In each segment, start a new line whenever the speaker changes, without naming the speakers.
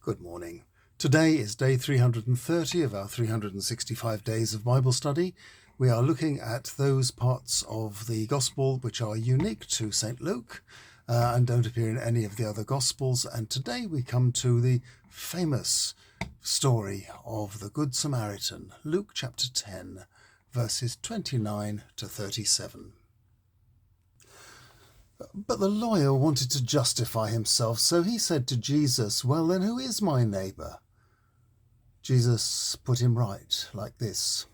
Good morning. Today is day 330 of our 365 days of Bible study. We are looking at those parts of the Gospel which are unique to St. Luke and don't appear in any of the other Gospels. And today we come to the famous story of the Good Samaritan, Luke chapter 10, verses 29 to 37. But the lawyer wanted to justify himself, so he said to Jesus, "Well, then who is my neighbour?" Jesus put him right, like this.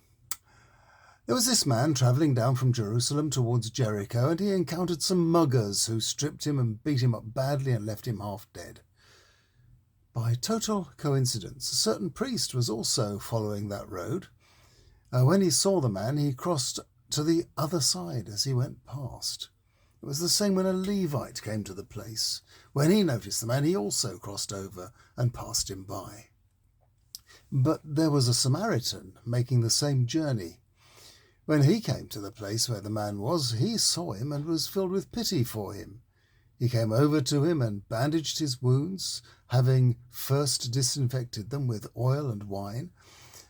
There was this man travelling down from Jerusalem towards Jericho, and he encountered some muggers who stripped him and beat him up badly and left him half dead. By total coincidence, a certain priest was also following that road. When he saw the man, he crossed to the other side as he went past. It was the same when a Levite came to the place. When he noticed the man, he also crossed over and passed him by. But there was a Samaritan making the same journey. When he came to the place where the man was, he saw him and was filled with pity for him. He came over to him and bandaged his wounds, having first disinfected them with oil and wine.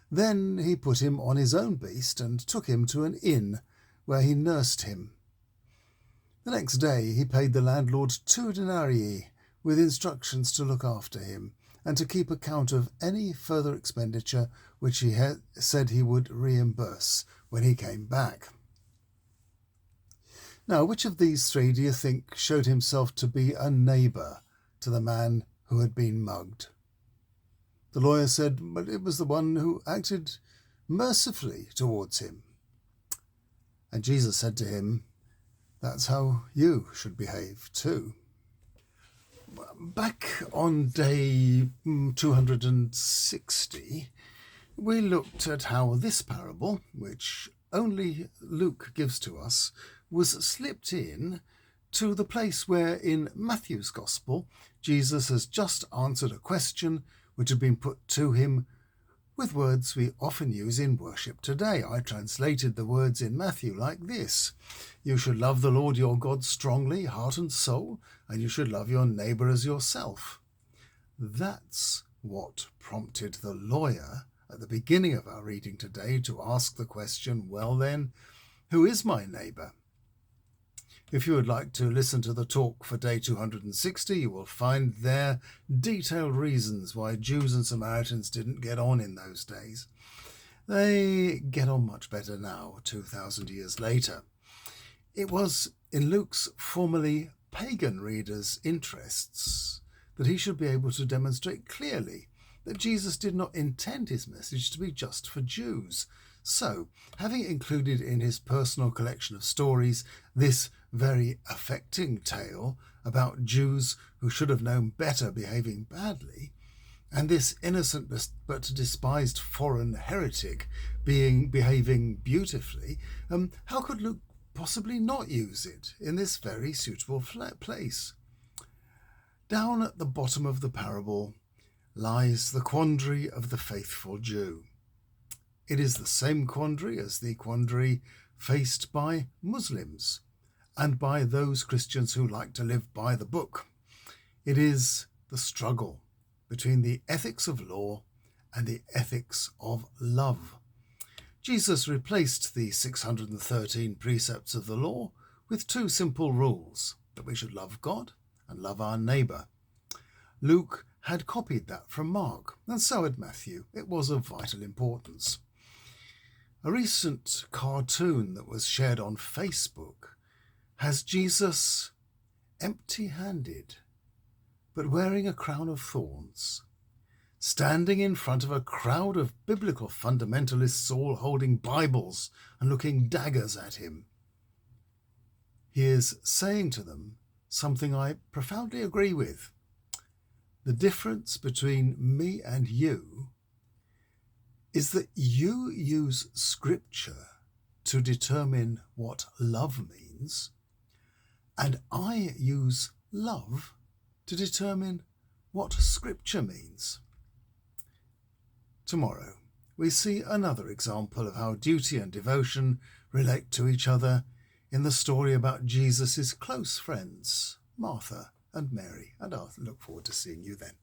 Then he put him on his own beast and took him to an inn where he nursed him. The next day he paid the landlord 2 denarii with instructions to look after him and to keep account of any further expenditure which he had said he would reimburse when he came back. Now, which of these three do you think showed himself to be a neighbour to the man who had been mugged? The lawyer said, but it was the one who acted mercifully towards him. And Jesus said to him, "That's how you should behave too." Back on day 260, we looked at how this parable, which only Luke gives to us, was slipped in to the place where in Matthew's Gospel, Jesus has just answered a question which had been put to him with words we often use in worship today. I translated the words in Matthew like this: "You should love the Lord your God strongly, heart and soul, and you should love your neighbour as yourself." That's what prompted the lawyer at the beginning of our reading today to ask the question, well then, who is my neighbour? If you would like to listen to the talk for day 260, you will find there detailed reasons why Jews and Samaritans didn't get on in those days. They get on much better now, 2,000 years later. It was in Luke's formerly pagan readers' interests that he should be able to demonstrate clearly that Jesus did not intend his message to be just for Jews. So, having included in his personal collection of stories this very affecting tale about Jews who should have known better behaving badly, and this innocent but despised foreign heretic behaving beautifully, how could Luke possibly not use it in this very suitable place? Down at the bottom of the parable lies the quandary of the faithful Jew. It is the same quandary as the quandary faced by Muslims and by those Christians who like to live by the book. It is the struggle between the ethics of law and the ethics of love. Jesus replaced the 613 precepts of the law with 2 simple rules, that we should love God and love our neighbour. Luke had copied that from Mark, and so had Matthew. It was of vital importance. A recent cartoon that was shared on Facebook has Jesus empty-handed, but wearing a crown of thorns, standing in front of a crowd of biblical fundamentalists all holding Bibles and looking daggers at him. He is saying to them something I profoundly agree with. The difference between me and you is that you use Scripture to determine what love means, and I use love to determine what Scripture means. Tomorrow, we see another example of how duty and devotion relate to each other in the story about Jesus' close friends, Martha and Mary, and I'll look forward to seeing you then.